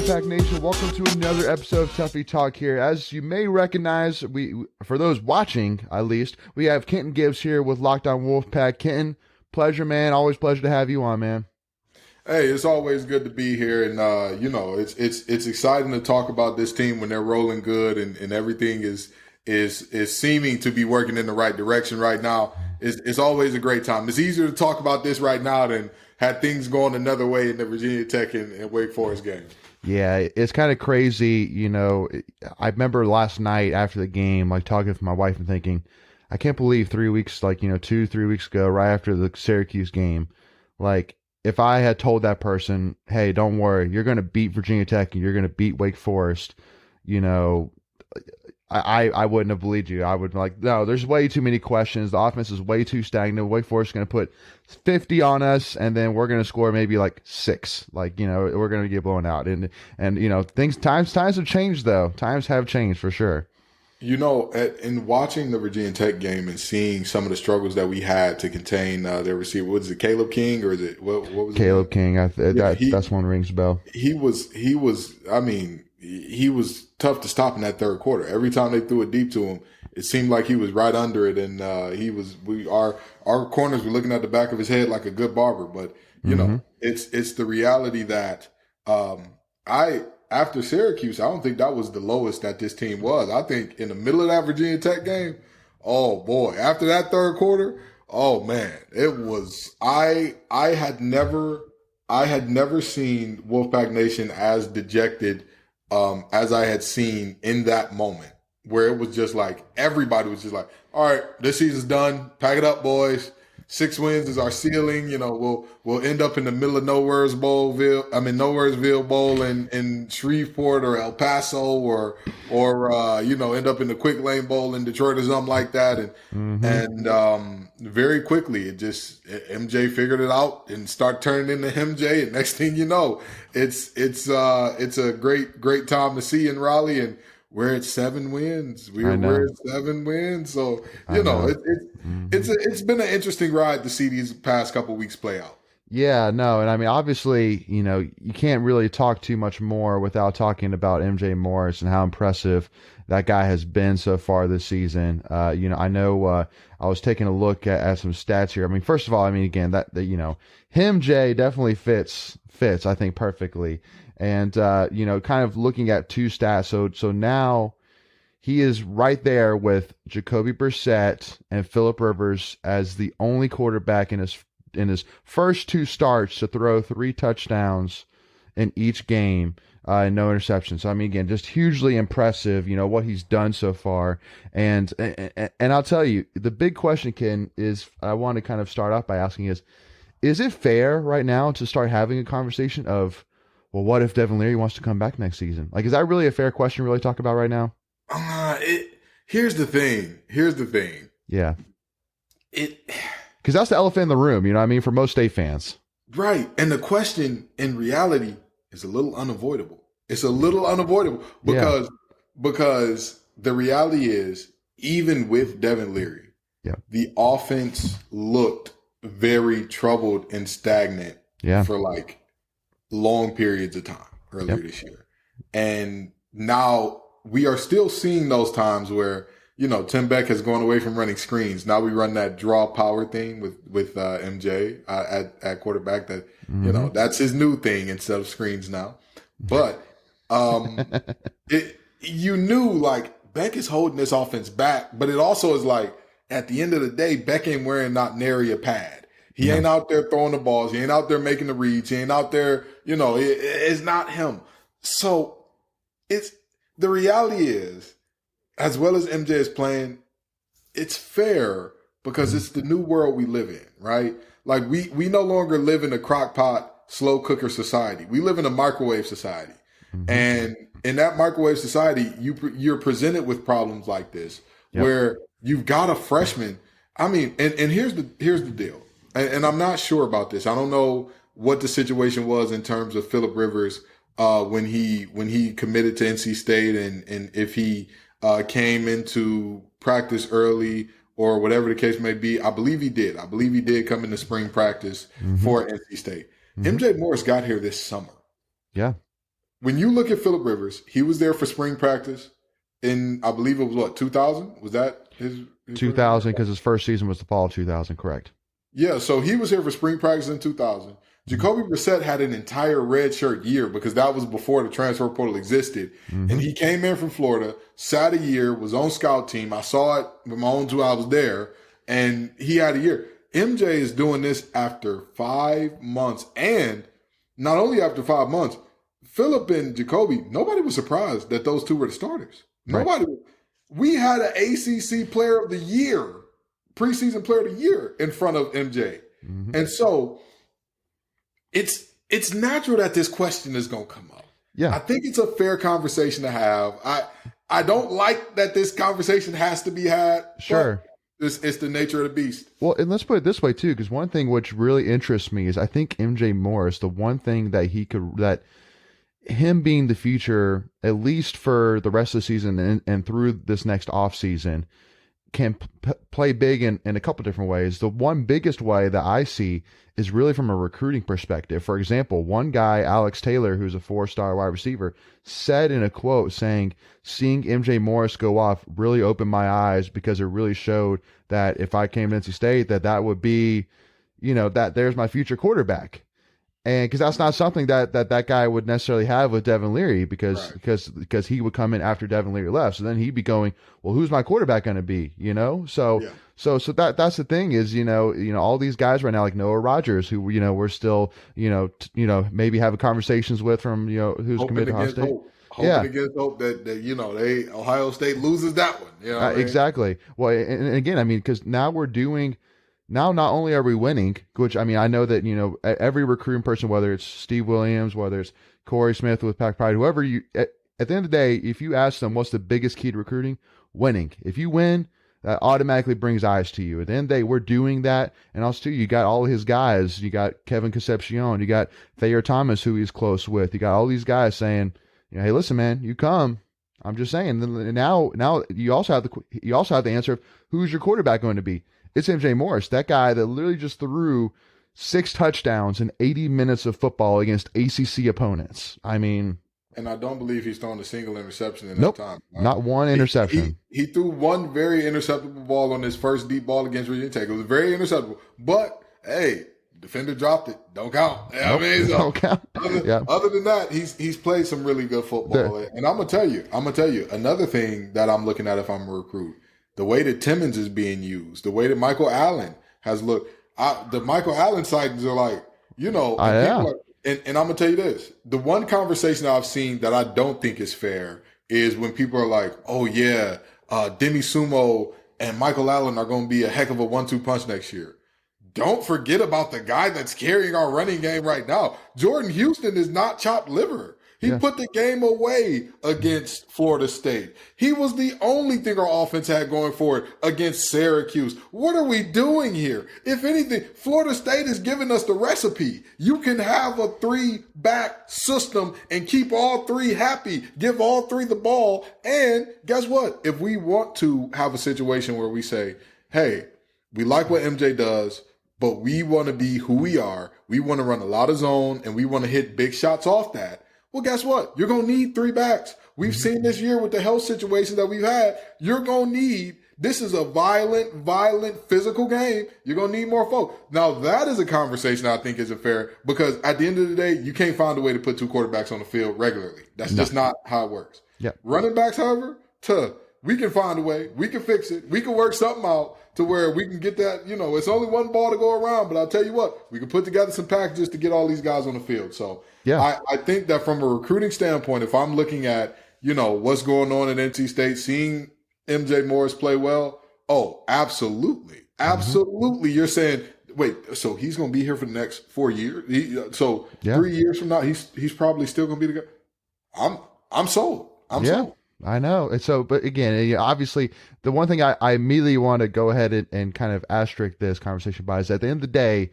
Wolfpack Nation? Welcome to another episode of Tuffy Talk here. As you may recognize, for those watching at least, we have Kenton Gibbs here with Locked On Wolfpack. Kenton, pleasure, man. Always pleasure to have you on, man. Hey, it's always good to be here, and it's exciting to talk about this team when they're rolling good and everything is seeming to be working in the right direction right now. It's always a great time. It's easier to talk about this right now than had things going another way in the Virginia Tech and Wake Forest game. Yeah, it's kind of crazy. You know, I remember last night after the game, like talking to my wife and thinking, I can't believe 3 weeks, 2-3 weeks ago, right after the Syracuse game, like if I had told that person, hey, don't worry, you're going to beat Virginia Tech and you're going to beat Wake Forest, you know, I wouldn't have believed you. I would be like, no, there's way too many questions. The offense is way too stagnant. Wake Forest is going to put 50 on us, and then we're going to score maybe like 6. Like, you know, we're going to get blown out. And you know, times have changed, though. Times have changed for sure. You know, in watching the Virginia Tech game and seeing some of the struggles that we had to contain their receiver, what is it, Caleb King, or is it what was Caleb it? King? That's one rings a bell. He was. I mean, he was tough to stop in that third quarter. Every time they threw it deep to him, it seemed like he was right under it, and our corners were looking at the back of his head like a good barber. But you know, it's the reality that after Syracuse, I don't think that was the lowest that this team was. I think in the middle of that Virginia Tech game, oh boy, after that third quarter, oh man, it was. I had never seen Wolfpack Nation as dejected as I had seen in that moment, where it was just like everybody was just like, all right, this season's done. Pack it up, boys. 6 wins is our ceiling. You know, we'll end up in the middle of Nowheresville Bowl in Shreveport or El Paso or end up in the Quick Lane Bowl in Detroit or something like that. And very quickly MJ figured it out and start turning into MJ. And next thing you know, it's a great time to see in Raleigh, and we're at 7 wins. We're at 7 wins. So, it's been an interesting ride to see these past couple weeks play out. Yeah, no, and I mean, obviously, you know, you can't really talk too much more without talking about MJ Morris and how impressive that guy has been so far this season. I know I was taking a look at some stats here. I mean, first of all, I mean, again, that him, Jay, definitely fits, I think, perfectly. And, kind of looking at 2 stats. So now he is right there with Jacoby Brissett and Phillip Rivers as the only quarterback in his first 2 starts to throw 3 touchdowns in each game, and no interceptions. So, I mean, again, just hugely impressive, what he's done so far. And I'll tell you, the big question, Ken, is I want to kind of start off by asking is it fair right now to start having a conversation of, well, what if Devin Leary wants to come back next season? Like, is that really a fair question to really talk about right now? Here's the thing. Yeah. Because that's the elephant in the room, you know what I mean, for most State fans. Right. And the question in reality is a little unavoidable. It's a little unavoidable because the reality is, even with Devin Leary, the offense looked very troubled and stagnant for like long periods of time earlier this year. And now we are still seeing those times where, Tim Beck has gone away from running screens. Now we run that draw power thing with MJ at quarterback. That that's his new thing instead of screens now. But you knew like Beck is holding this offense back, but it also is like at the end of the day, Beck ain't wearing not nary a pad. He ain't out there throwing the balls. He ain't out there making the reads. He ain't out there, it's not him. So the reality is, as well as MJ is playing, it's fair because it's the new world we live in, right? Like we no longer live in a crock pot, slow cooker society. We live in a microwave society. And in that microwave society, you're presented with problems like this where you've got a freshman. I mean, and here's the deal. And I'm not sure about this. I don't know what the situation was in terms of Phillip Rivers when he committed to NC State and if he came into practice early or whatever the case may be. I believe he did. I believe he did come into spring practice for NC State. MJ Morris got here this summer. Yeah. when you look at Phillip Rivers, he was there for spring practice in, I believe it was what, 2000? Was that his 2000, because his first season was the fall of 2000, correct? Yeah, so he was here for spring practice in 2000. Jacoby Brissett had an entire red shirt year because that was before the transfer portal existed. Mm-hmm. And he came in from Florida, sat a year, was on scout team. I saw it with my own two. I was there, and he had a year. MJ is doing this after 5 months. And not only after 5 months, Phillip and Jacoby, nobody was surprised that those two were the starters. Right. Nobody. We had an ACC player of the year, preseason player of the year in front of MJ. Mm-hmm. And so it's natural that this question is going to come up. Yeah. I think it's a fair conversation to have. I don't like that this conversation has to be had. Sure. It's the nature of the beast. Well, and let's put it this way too, because one thing which really interests me is I think MJ Morris, the one thing that him being the future, at least for the rest of the season and through this next off season, can play big in a couple different ways. The one biggest way that I see is really from a recruiting perspective. For example, one guy, Alex Taylor, who's a 4-star wide receiver, said in a quote saying, seeing MJ Morris go off really opened my eyes because it really showed that if I came to NC State, that would be, that there's my future quarterback. And because that's not something that guy would necessarily have with Devin Leary because he would come in after Devin Leary left. So then he'd be going, well, who's my quarterback going to be? So that's the thing is, all these guys right now, like Noah Rogers, who, we're still, maybe having conversations with from, who's committed to Ohio State. Hoping against hope that Ohio State loses that one. Exactly. Well, and again, because now we're doing. Now, not only are we winning, which, I know that, every recruiting person, whether it's Steve Williams, whether it's Corey Smith with Pack Pride, whoever at the end of the day, if you ask them what's the biggest key to recruiting, winning. If you win, that automatically brings eyes to you. At the end of the day, we're doing that. And also, too, you got all of his guys. You got Kevin Concepcion. You got Thayer Thomas, who he's close with. You got all these guys saying, hey, listen, man, you come. I'm just saying. Now you also have the answer of who's your quarterback going to be. It's MJ Morris, that guy that literally just threw 6 touchdowns in 80 minutes of football against ACC opponents. And I don't believe he's thrown a single interception in that time. Right? Not one interception. He threw one very interceptable ball on his first deep ball against Virginia Tech. It was very interceptable. But, hey, defender dropped it. Don't count. Don't count. Other than that, he's played some really good football. And I'm going to tell you, another thing that I'm looking at if I'm a recruit, the way that Timmons is being used, the way that Michael Allen has looked, the Michael Allen sightings are like, and I'm going to tell you this. The one conversation I've seen that I don't think is fair is when people are like, oh, yeah, Demi Sumo and Michael Allen are going to be a heck of a 1-2 punch next year. Don't forget about the guy that's carrying our running game right now. Jordan Houston is not chopped liver. He put the game away against Florida State. He was the only thing our offense had going for it against Syracuse. What are we doing here? If anything, Florida State is giving us the recipe. You can have a 3-back system and keep all 3 happy, give all 3 the ball. And guess what? If we want to have a situation where we say, hey, we like what MJ does, but we want to be who we are. We want to run a lot of zone and we want to hit big shots off that. Well, guess what? You're going to need 3 backs. We've seen this year with the health situation that we've had. You're going to need, this is a violent, physical game. You're going to need more folk. Now, that is a conversation I think isn't fair because at the end of the day, you can't find a way to put 2 quarterbacks on the field regularly. That's just not how it works. Yeah. Running backs, however, we can find a way. We can fix it. We can work something out to where we can get that, it's only one ball to go around, but I'll tell you what, we can put together some packages to get all these guys on the field. So I think that from a recruiting standpoint, if I'm looking at, what's going on at NC State, seeing MJ Morris play well, oh, absolutely. Absolutely. You're saying, wait, so he's going to be here for the next 4 years? 3 years from now, he's probably still going to be the guy. I'm sold. I'm sold. I know. And so, but again, obviously, the one thing I immediately want to go ahead and kind of asterisk this conversation by is at the end of the day,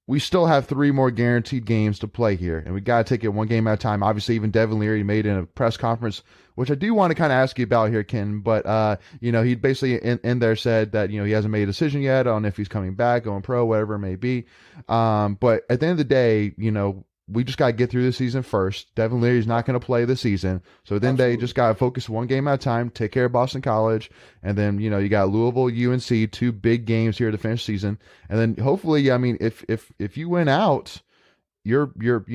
we still have 3 more guaranteed games to play here, and we got to take it one game at a time. Obviously, even Devin Leary made in a press conference, which I do want to kind of ask you about here, Ken, but, he basically in there said that, he hasn't made a decision yet on if he's coming back, going pro, whatever it may be. But at the end of the day, we just got to get through the season first. Devin Leary's not going to play the season. So then Absolutely. they just got to focus one game at a time, take care of Boston College. And then, you got Louisville, UNC, two big games here to finish the season. And then hopefully, I mean, if you win out, you're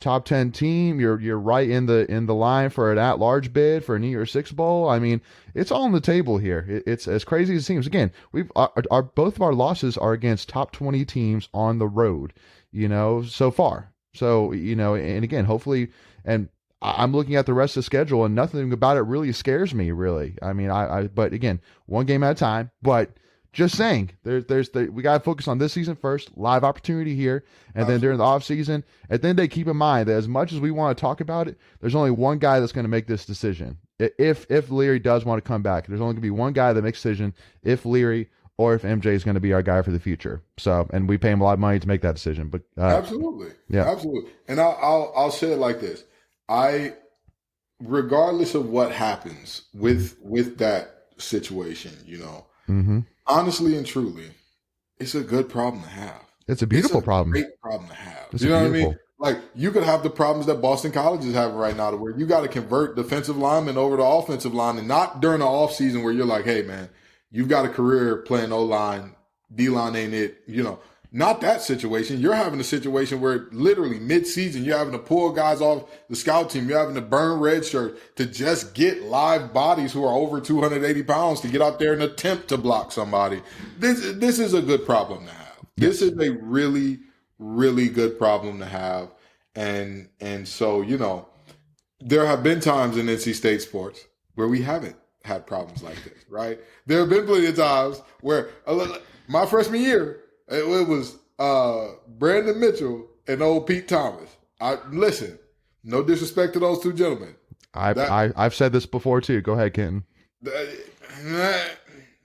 top 10 team, you're right in the line for an at-large bid for a New Year's Six bowl. I mean, it's all on the table here. It's as crazy as it seems. Again, we've our both of our losses are against top 20 teams on the road, so far. So, and again, hopefully, and I'm looking at the rest of the schedule and nothing about it really scares me, really. I mean, but again, one game at a time, but just saying, we got to focus on this season first, live opportunity here, and then during the off season, and then they keep in mind that as much as we want to talk about it, there's only one guy that's going to make this decision. If Leary does want to come back, there's only going to be one guy that makes a decision, if Leary or if MJ is going to be our guy for the future. So, and we pay him a lot of money to make that decision. But absolutely, yeah, absolutely. And I'll say it like this: regardless of what happens with that situation, mm-hmm. honestly and truly, it's a good problem to have. It's a beautiful problem. Great problem to have. It's you know beautiful. what I mean? Like, you could have the problems that Boston College is having right now, to where you got to convert defensive linemen over to offensive line, and not during the off season where you're like, hey man, you've got a career playing O-line, D-line ain't it, Not that situation. You're having a situation where literally mid-season, you're having to pull guys off the scout team. You're having to burn red shirts to just get live bodies who are over 280 pounds to get out there and attempt to block somebody. This is a good problem to have. Yes. This is a really, really good problem to have. And so, there have been times in NC State sports where we haven't had problems like this, right? There have been plenty of times where my freshman year, it was Brandon Mitchell and old Pete Thomas. Listen, no disrespect to those two gentlemen. I've said this before too. Go ahead, Kenton. You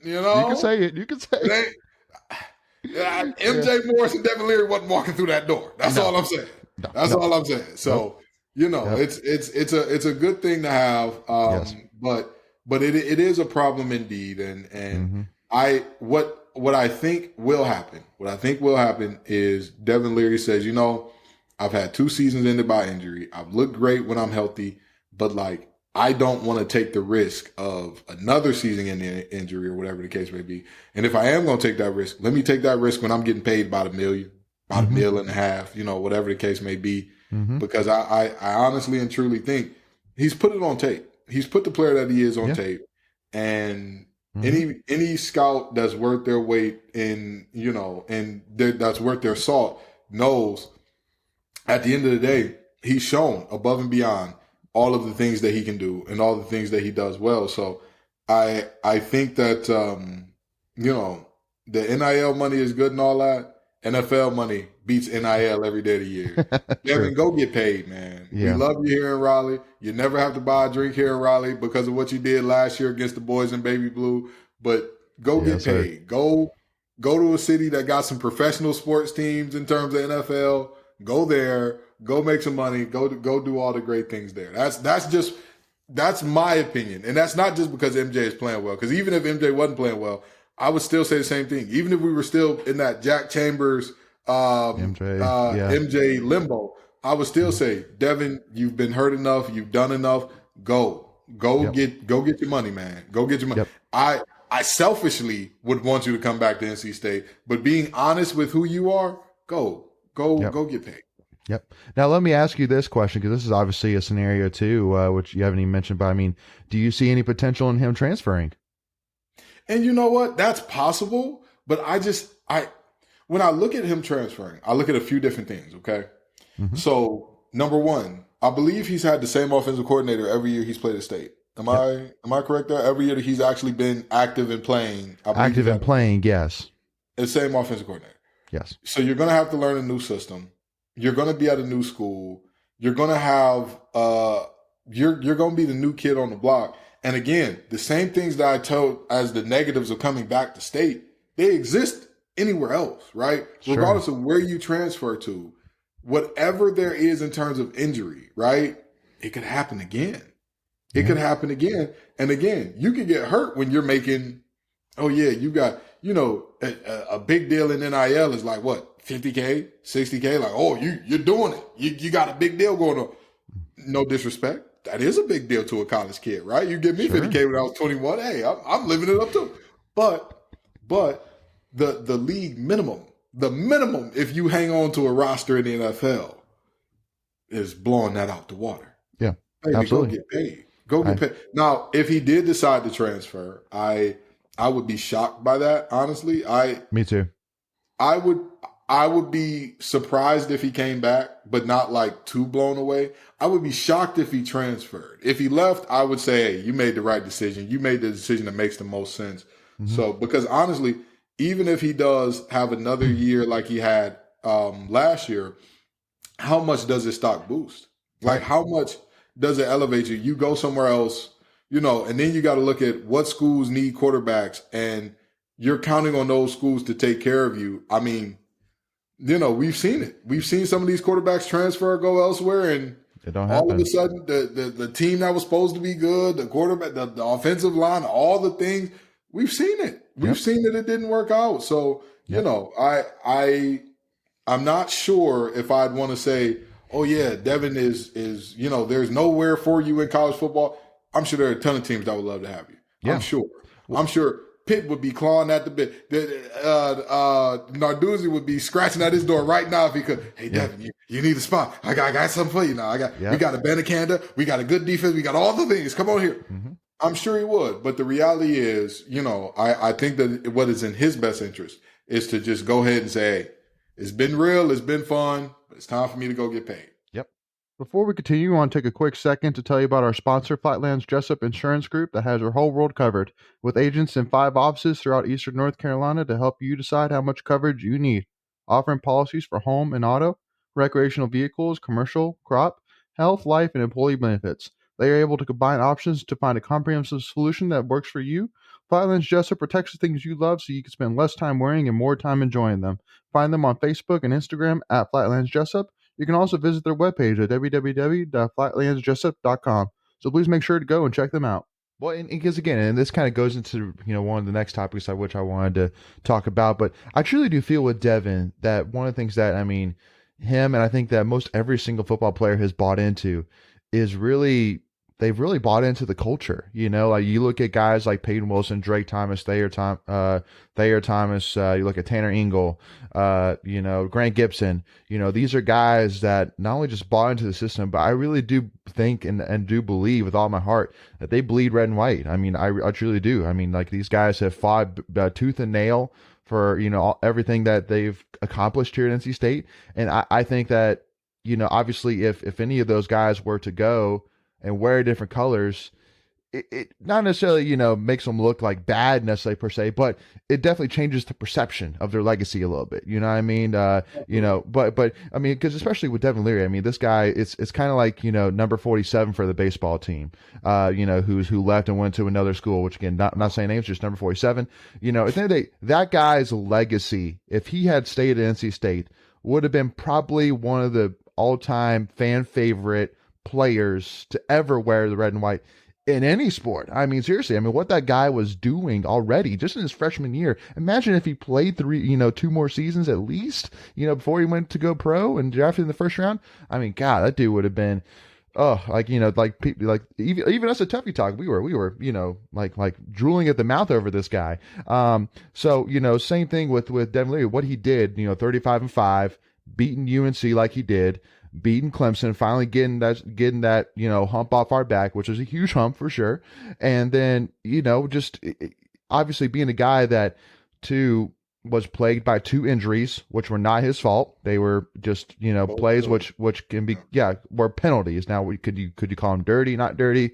can say it. You can say it. MJ Morris and Devin Leary wasn't walking through that door. That's all I'm saying. That's all I'm saying. So it's a good thing to have. Yes. But it is a problem indeed. And mm-hmm. What I think will happen is Devin Leary says, I've had 2 seasons ended by injury. I've looked great when I'm healthy, but I don't want to take the risk of another season in injury or whatever the case may be. And if I am going to take that risk, let me take that risk when I'm getting paid about $1 million, about $1.5 million, whatever the case may be. Mm-hmm. Because I honestly and truly think he's put it on tape. He's put the player that he is on tape. And any scout that's worth their weight in, that's worth their salt knows at the end of the day, he's shown above and beyond all of the things that he can do and all the things that he does well. So I think that, the NIL money is good and all that. NFL money beats NIL every day of the year. Devin, go get paid, man. Yeah. We love you here in Raleigh. You never have to buy a drink here in Raleigh because of what you did last year against the boys in Baby Blue. But go get paid. Sir. Go to a city that got some professional sports teams in terms of NFL. Go there. Go make some money. Go do all the great things there. That's my opinion, and that's not just because MJ is playing well. Because even if MJ wasn't playing well, I would still say the same thing. Even if we were still in that Jack Chambers, MJ limbo, I would still say, Devin, you've been hurt enough. You've done enough. Go get your money, man. Go get your money. Yep. I selfishly would want you to come back to NC State, but being honest with who you are, go get paid. Yep. Now, let me ask you this question, because this is obviously a scenario too, which you haven't even mentioned, but I mean, do you see any potential in him transferring? And you know what? That's possible, but when I look at him transferring, I look at a few different things, okay? Mm-hmm. So, number one, I believe he's had the same offensive coordinator every year he's played at State. Am I correct there? Every year that he's actually been active and playing. Yes. The same offensive coordinator. Yes. So you're going to have to learn a new system. You're going to be at a new school. You're going to have you're going to be the new kid on the block. And again, the same things that I told as the negatives of coming back to State, they exist anywhere else, right? Sure. Regardless of where you transfer to, whatever there is in terms of injury, right? It could happen again. It could happen again. And again, you could get hurt when you're making, you got a big deal in NIL is like what, 50K, 60K? Like, oh, you're doing it. You got a big deal going on. No disrespect. That is a big deal to a college kid, right? You give me Sure. 50K when I was 21. Hey, I'm living it up too. But the league minimum, the minimum, if you hang on to a roster in the NFL, is blowing that out the water. Yeah, Baby, absolutely. go get paid. Go get paid. Now, if he did decide to transfer, I would be shocked by that. Honestly, Me too. I would be surprised if he came back, but not like too blown away. I would be shocked if he transferred. If he left, I would say, hey, you made the right decision. You made the decision that makes the most sense. Mm-hmm. So, because honestly, even if he does have another year like he had last year, how much does his stock boost? Like, how much does it elevate you? You go somewhere else, and then you got to look at what schools need quarterbacks, and you're counting on those schools to take care of you. I mean, we've seen it. We've seen some of these quarterbacks transfer, go elsewhere, and all of a sudden, the team that was supposed to be good, the quarterback, the offensive line, all the things, we've seen it. We've seen that it didn't work out. So, I'm not sure if I'd want to say, oh yeah, Devin is there's nowhere for you in college football. I'm sure there are a ton of teams that would love to have you. Yeah. I'm sure Pitt would be clawing at the bit. Narduzzi would be scratching at his door right now if he could. Hey, Devin, you need a spot. I got something for you now. We got a Benacanda. We got a good defense. We got all the things. Come on here. Mm-hmm. I'm sure he would. But the reality is, I think that what is in his best interest is to just go ahead and say, hey, it's been real. It's been fun. But it's time for me to go get paid. Before we continue, I want to take a quick second to tell you about our sponsor, Flatlands Jessup Insurance Group, that has your whole world covered, with agents in 5 offices throughout eastern North Carolina to help you decide how much coverage you need, offering policies for home and auto, recreational vehicles, commercial, crop, health, life, and employee benefits. They are able to combine options to find a comprehensive solution that works for you. Flatlands Jessup protects the things you love so you can spend less time worrying and more time enjoying them. Find them on Facebook and Instagram at Flatlands Jessup. You can also visit their webpage at www.flatlandsjessup.com. So please make sure to go and check them out. Well, and because again, and this kind of goes into one of the next topics which I wanted to talk about, but I truly do feel with Devin that one of the things that him and I think that most every single football player has bought into is they've really bought into the culture. Like you look at guys like Peyton Wilson, Drake Thomas, Thayer Thomas. You look at Tanner Ingle, Grant Gibson. These are guys that not only just bought into the system, but I really do think and do believe with all my heart that they bleed red and white. I truly do. Like these guys have fought tooth and nail for everything that they've accomplished here at NC State, and I think that obviously if any of those guys were to go and wear different colors, it not necessarily, makes them look like bad necessarily per se, but it definitely changes the perception of their legacy a little bit. You know what I mean? But because especially with Devin Leary, this guy, it's kind of like, number 47 for the baseball team, who left and went to another school, which again, not saying names, just number 47. At the end of the day, that guy's legacy, if he had stayed at NC State, would have been probably one of the all-time fan favorite players to ever wear the red and white in any sport. Seriously, what that guy was doing already just in his freshman year. Imagine if he played 2 more seasons at least, before he went to go pro and drafted in the first round. God, that dude would have been, even us at Tuffy Talk, we were, like drooling at the mouth over this guy. Same thing with Devin Leary, what he did, 35-5, beating UNC like he did, beating Clemson, finally getting that hump off our back, which was a huge hump for sure. And then just obviously being a guy that was plagued by 2 injuries, which were not his fault. They were just plays which can be were penalties. Now could you call them dirty, not dirty,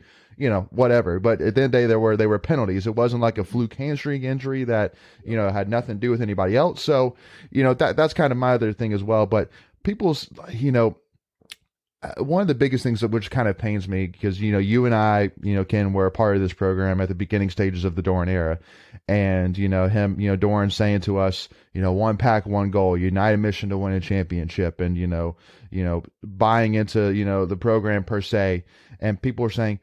whatever. But at the end of the day, they were penalties. It wasn't like a fluke hamstring injury that had nothing to do with anybody else. So that's kind of my other thing as well. But people's one of the biggest things which kind of pains me, because you and I Ken, were a part of this program at the beginning stages of the Doran era, and him Doran saying to us, one pack, one goal, united mission to win a championship, and buying into the program per se, and people are saying,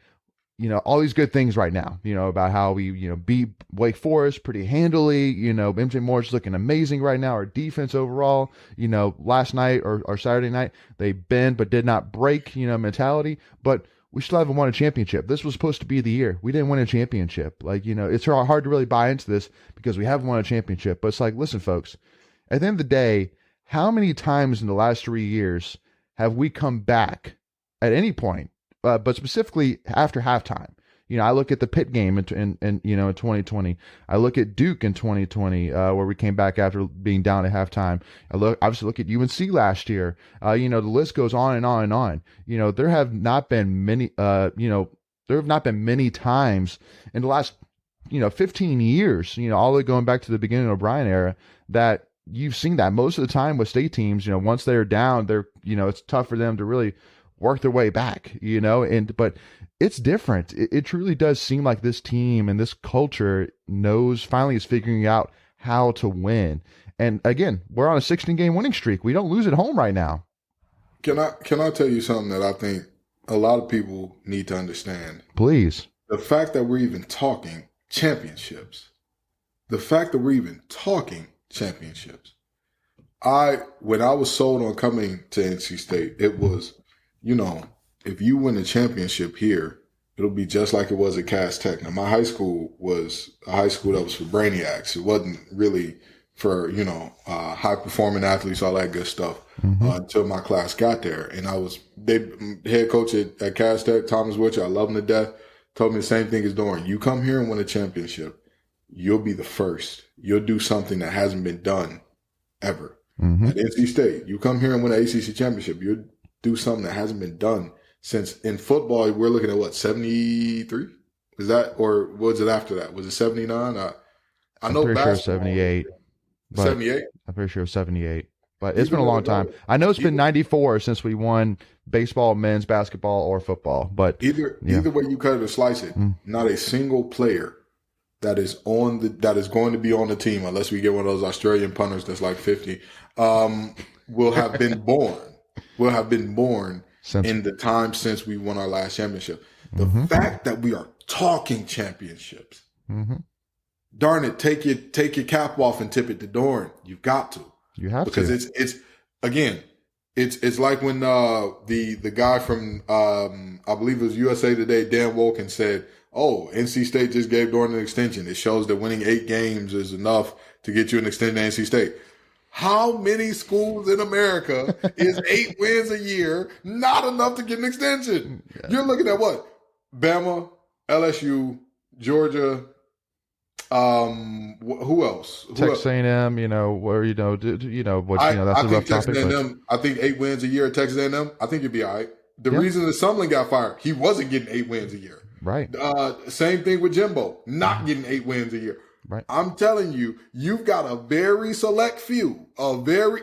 all these good things right now, about how we, beat Wake Forest pretty handily. MJ Moore's looking amazing right now. Our defense overall, last night or Saturday night, they bend but did not break, mentality. But we still haven't won a championship. This was supposed to be the year. We didn't win a championship. It's hard to really buy into this because we haven't won a championship. But it's like, listen, folks, at the end of the day, how many times in the last 3 years have we come back at any point? But specifically after halftime, I look at the Pitt game in 2020. I look at Duke in 2020, where we came back after being down at halftime. Obviously look at UNC last year. The list goes on and on and on. There have not been many. There have not been many times in the last 15 years. All the way going back to the beginning of O'Brien era that you've seen that. Most of the time with state teams, once they're down, it's tough for them to really work their way back, but it's different. It truly does seem like this team and this culture finally is figuring out how to win. And again, we're on a 16-game winning streak. We don't lose at home right now. Can I tell you something that I think a lot of people need to understand? Please. The fact that we're even talking championships. When I was sold on coming to NC State, it was, if you win a championship here, it'll be just like it was at Cass Tech. Now, my high school was a high school that was for brainiacs. It wasn't really for, high-performing athletes, all that good stuff, until my class got there. And head coach at Cass Tech, Thomas Witcher, I love him to death, told me the same thing as Doran. You come here and win a championship, you'll be the first. You'll do something that hasn't been done ever. At NC State, you come here and win an ACC championship, you'll do something that hasn't been done since. In football, we're looking at 73? Is that, or was it after that? Was it 79? I know pretty sure 78. 78? I'm pretty sure 78. But it's been a long time. I know it's been 94 since we won baseball, men's basketball, or football. But either way you cut it or slice it, not a single player that is going to be on the team, unless we get one of those Australian punters that's like 50, will have been born. In the time since we won our last championship. The fact that we are talking championships, darn it, take your cap off and tip it to Doran. You've got to. You have because to. It's like when the guy from I believe it was USA Today, Dan Wolken, said, "Oh, NC State just gave Doran an extension. It shows that winning 8 games is enough to get you an extension to NC State." How many schools in America is 8 wins a year not enough to get an extension? Yeah. You're looking at what? Bama, LSU, Georgia. Who else? Texas A&M. That's a rough topic. I think 8 wins a year at Texas A&M. I think you'd be all right. The reason that Sumlin got fired, he wasn't getting 8 wins a year. Right. Same thing with Jimbo, not getting 8 wins a year. Right. I'm telling you, you've got a very select few,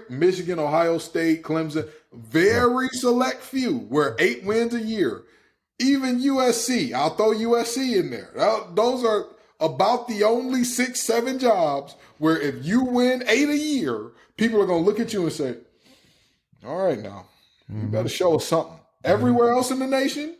Michigan, Ohio State, Clemson, very select few where 8 wins a year. Even USC, I'll throw USC in there. Those are about the only 6-7 jobs where if you win 8 a year, people are going to look at you and say, all right, now, you better show us something. Everywhere else in the nation,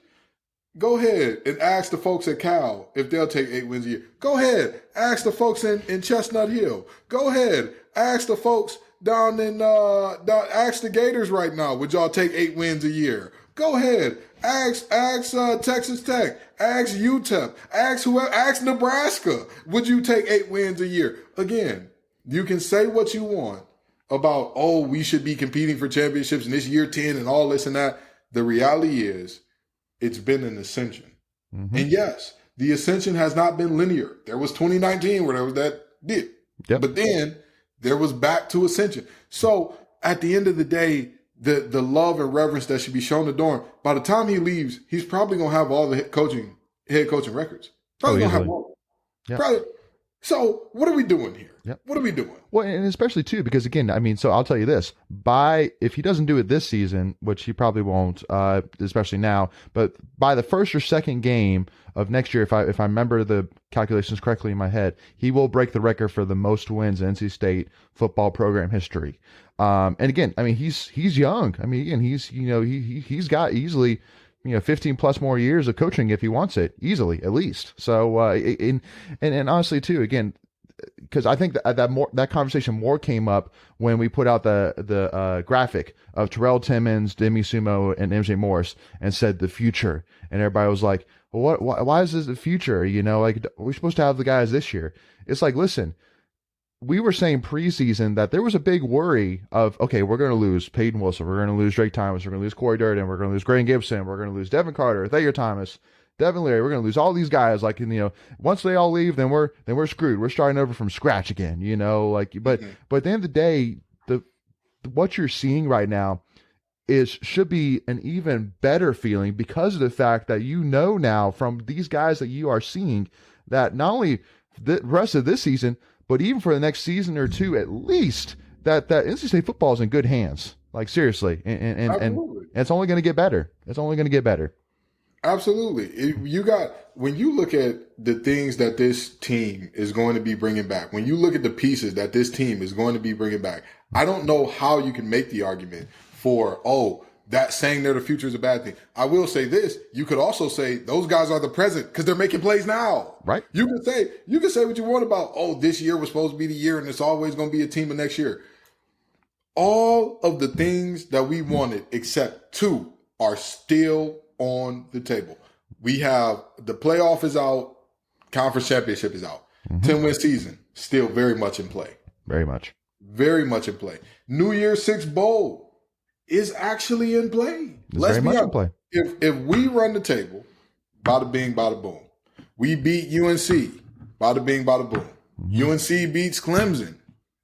go ahead and ask the folks at Cal if they'll take 8 wins a year. Go ahead, ask the folks in Chestnut Hill. Go ahead, ask the folks down in ask the Gators right now. Would y'all take 8 wins a year? Go ahead, ask Texas Tech, ask UTEP, ask Nebraska. Would you take 8 wins a year? Again, you can say what you want about, we should be competing for championships in this year 10 and all this and that. The reality is, it's been an ascension. And yes, the ascension has not been linear. There was 2019 where there was that dip. Yep. But then there was back to ascension. So at the end of the day, the love and reverence that should be shown to Doran, by the time he leaves, he's probably going to have all the head coaching records. Probably going to have all. Yep. Probably. So what are we doing here? Yep. What are we doing? Well, and especially too, because again, so I'll tell you this, if he doesn't do it this season, which he probably won't, especially now, but by the first or second game of next year, if I remember the calculations correctly in my head, he will break the record for the most wins in NC State football program history. And again, he's young. Again, he's got easily 15 plus more years of coaching if he wants it easily, at least. So, and honestly too, again, because I think that conversation more came up when we put out the graphic of Terrell Timmons, Demi Sumo, and MJ Morris and said the future, and everybody was like, well, why is this the future? Like, we're supposed to have the guys this year. It's like, listen, we were saying preseason that there was a big worry of, okay, we're going to lose Peyton Wilson, we're going to lose Drake Thomas, we're going to lose Corey Durden, we're going to lose Graham Gibson, we're going to lose Devin Carter, Thayer Thomas, Devin Leary, we're going to lose all these guys. Like, once they all leave, then we're screwed. We're starting over from scratch again. But at the end of the day, what you're seeing right now should be an even better feeling because of the fact that now from these guys that you are seeing that not only the rest of this season, but even for the next season or two at least, that NC State football is in good hands. Like, seriously, and it's only going to get better. It's only going to get better. Absolutely. When you look at the things that this team is going to be bringing back, when you look at the pieces that this team is going to be bringing back, I don't know how you can make the argument for, that saying they're the future is a bad thing. I will say this. You could also say those guys are the present because they're making plays now. Right. You can say what you want about, this year was supposed to be the year and it's always going to be a team of next year. All of the things that we wanted except two are still on the table. We have the playoff is out, conference championship is out. 10-win season still very much in play. Very much in play. New Year's Six Bowl is actually in play. Let's be honest. In play. If we run the table, bada bing, bada boom. We beat UNC, bada bing, bada boom. UNC beats Clemson.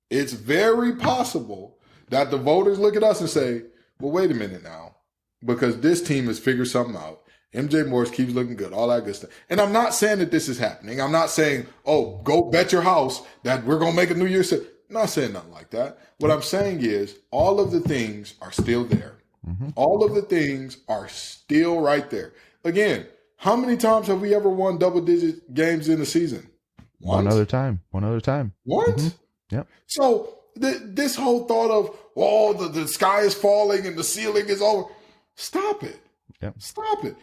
It's very possible that the voters look at us and say, well, wait a minute now. Because this team has figured something out. MJ Morris keeps looking good, all that good stuff. And I'm not saying that this is happening. I'm not saying, go bet your house that we're going to make a New Year's. I'm not saying nothing like that. What I'm saying is all of the things are still there. All of the things are still right there. Again, how many times have we ever won double-digit games in the season? One other time. Once? Yep. So this whole thought of, the sky is falling and the ceiling is over. Stop it. Yep. Stop it.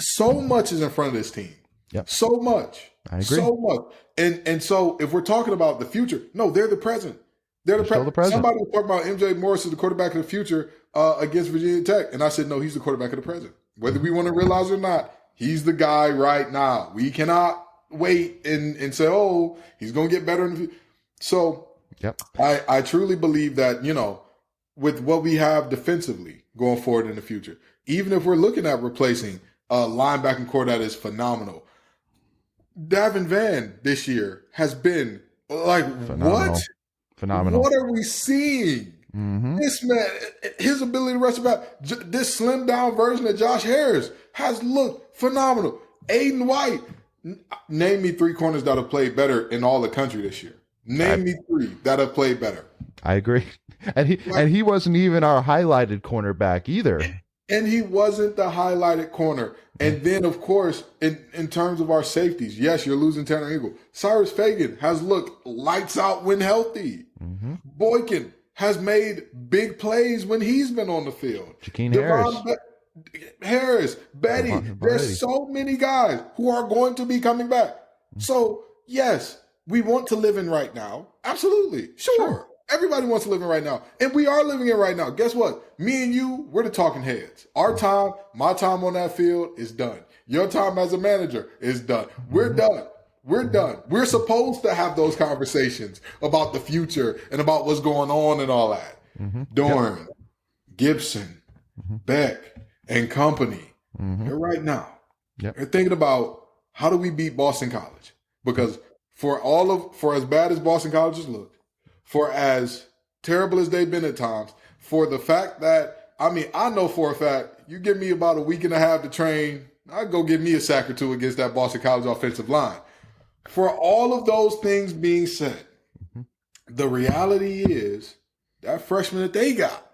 So much is in front of this team. Yep. So much. I agree. So much. And so if we're talking about the future, no, they're the present. They're still the present. Somebody was talking about MJ Morris as the quarterback of the future against Virginia Tech. And I said, no, he's the quarterback of the present. Whether we want to realize it or not, he's the guy right now. We cannot wait and say, he's going to get better in the future. So yep. I truly believe that, with what we have defensively going forward in the future, even if we're looking at replacing a linebacking core that is phenomenal, Davin Vann this year has been like, phenomenal. What? Phenomenal. What are we seeing? This man, his ability to rush about this slim down version of Josh Harris has looked phenomenal. Aiden White, name me 3 corners that have played better in all the country this year. Name me 3 that have played better. I agree. And he wasn't even our highlighted cornerback either. And he wasn't the highlighted corner. And then, of course, in terms of our safeties, yes, you're losing Tanner Eagle. Cyrus Fagan has looked lights out when healthy. Boykin has made big plays when he's been on the field. Jakeem Harris. Betty. There's so many guys who are going to be coming back. So, yes, we want to live in right now. Absolutely. Sure. Everybody wants to live in right now. And we are living in right now. Guess what? Me and you, we're the talking heads. Our time, my time on that field is done. Your time as a manager is done. We're done. We're done. We're supposed to have those conversations about the future and about what's going on and all that. Dorn, Gibson, Beck, and company. They're right now. They're thinking about how do we beat Boston College? Because for as bad as Boston College has looked, for as terrible as they've been at times, for the fact that, I know for a fact, you give me about a week and a half to train, I'd go get me a sack or two against that Boston College offensive line. For all of those things being said, the reality is that freshman that they got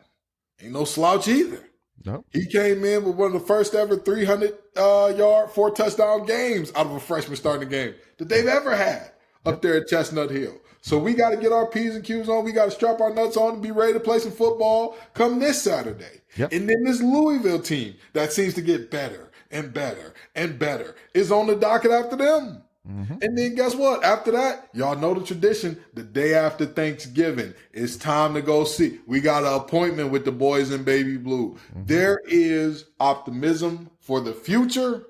ain't no slouch either. Nope. He came in with one of the first ever 300-yard, 4-touchdown games out of a freshman starting a game that they've ever had up there at Chestnut Hill. So we got to get our P's and Q's on. We got to strap our nuts on and be ready to play some football come this Saturday. Yep. And then this Louisville team that seems to get better and better and better is on the docket after them. Mm-hmm. And then guess what? After that, y'all know the tradition. The day after Thanksgiving, it's time to go see. We got an appointment with the boys in baby blue. Mm-hmm. There is optimism for the future,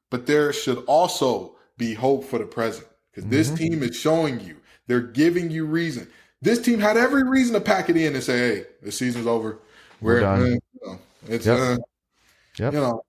but there should also be hope for the present. Because this team is showing you, they're giving you reason. This team had every reason to pack it in and say, hey, the season's over. We're done.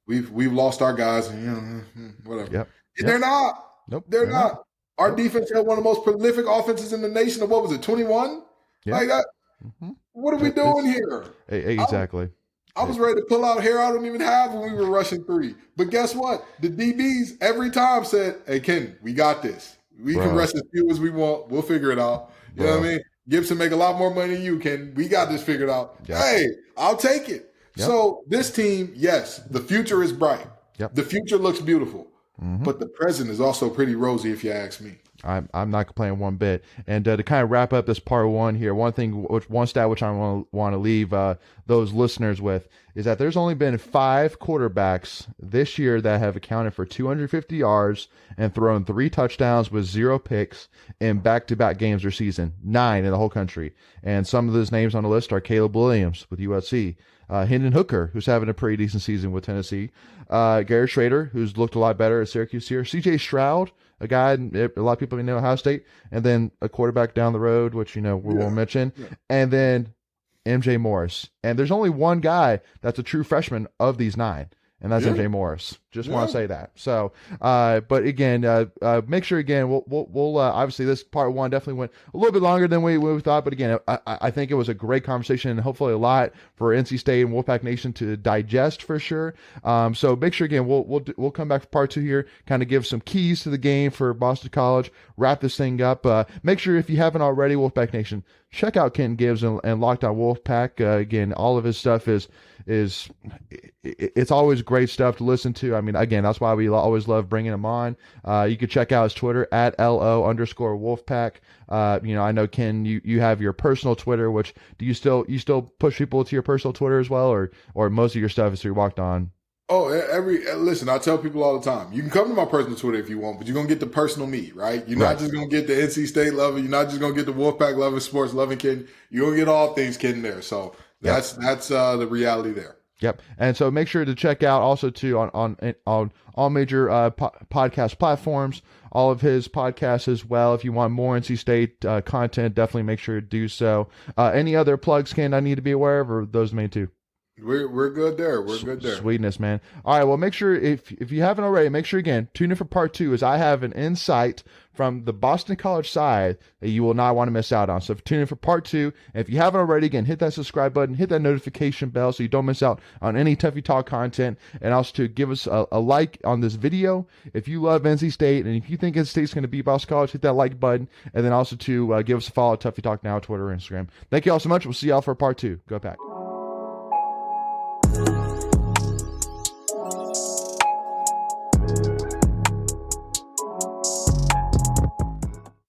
We've lost our guys and whatever. Yep. And they're not. Nope. They're not. Our defense had one of the most prolific offenses in the nation of what was it, 21? Yeah. Like that. Mm-hmm. What are we doing here? Exactly. I was ready to pull out hair I don't even have when we were rushing 3. But guess what? The DBs every time said, hey, Ken, we got this. We can rush as few as we want. We'll figure it out. You know what I mean? Gibson make a lot more money than you, Ken. We got this figured out. Yep. Hey, I'll take it. Yep. So this team, yes, the future is bright. Yep. The future looks beautiful. Mm-hmm. But the present is also pretty rosy if you ask me. I'm not complaining one bit. And to kind of wrap up this part 1 here, one stat which I want to leave those listeners with is that there's only been 5 quarterbacks this year that have accounted for 250 yards and thrown 3 touchdowns with 0 picks in back-to-back games or season. 9 in the whole country. And some of those names on the list are Caleb Williams with USC. Hendon Hooker, who's having a pretty decent season with Tennessee. Garrett Schrader, who's looked a lot better at Syracuse here. C.J. Stroud, a guy a lot of people know Ohio State. And then a quarterback down the road, which, we won't mention. Yeah. And then MJ Morris. And there's only one guy that's a true freshman of these 9. And that's MJ Morris. Just want to say that. So, but again, make sure again, we'll obviously this part 1 definitely went a little bit longer than we thought. But again, I think it was a great conversation and hopefully a lot for NC State and Wolfpack Nation to digest for sure. So make sure again, we'll come back for part 2 here, kind of give some keys to the game for Boston College, wrap this thing up. Make sure if you haven't already, Wolfpack Nation, check out Kenton Gibbs and Locked On Wolfpack. Again, all of his stuff is it's always great stuff to listen to. I mean, again, that's why we always love bringing him on. You can check out his Twitter at @LO_Wolfpack. I know, Ken, you have your personal Twitter, which do you still push people to your personal Twitter as well, or most of your stuff is through Locked On? Oh, listen, I tell people all the time, you can come to my personal Twitter if you want, but you're going to get the personal me, right? You're not just going to get the NC State loving. You're not just going to get the Wolfpack loving, sports loving kid. You're going to get all things kid in there. So that's the reality there. Yep. And so make sure to check out also too on all major podcast platforms, all of his podcasts as well. If you want more NC State content, definitely make sure to do so. Any other plugs, Ken, I need to be aware of, or those main 2? We're good there. We're good there. Sweetness, man. All right, well, make sure, if you haven't already, make sure, again, tune in for part 2, as I have an insight from the Boston College side that you will not want to miss out on. So tune in for part 2. And if you haven't already, again, hit that subscribe button, hit that notification bell so you don't miss out on any Tuffy Talk content. And also to give us a like on this video if you love NC State. And if you think NC State's going to beat Boston College, hit that like button. And then also to give us a follow at Tuffy Talk now, Twitter, Instagram. Thank you all so much. We'll see y'all for part 2. Go Pack.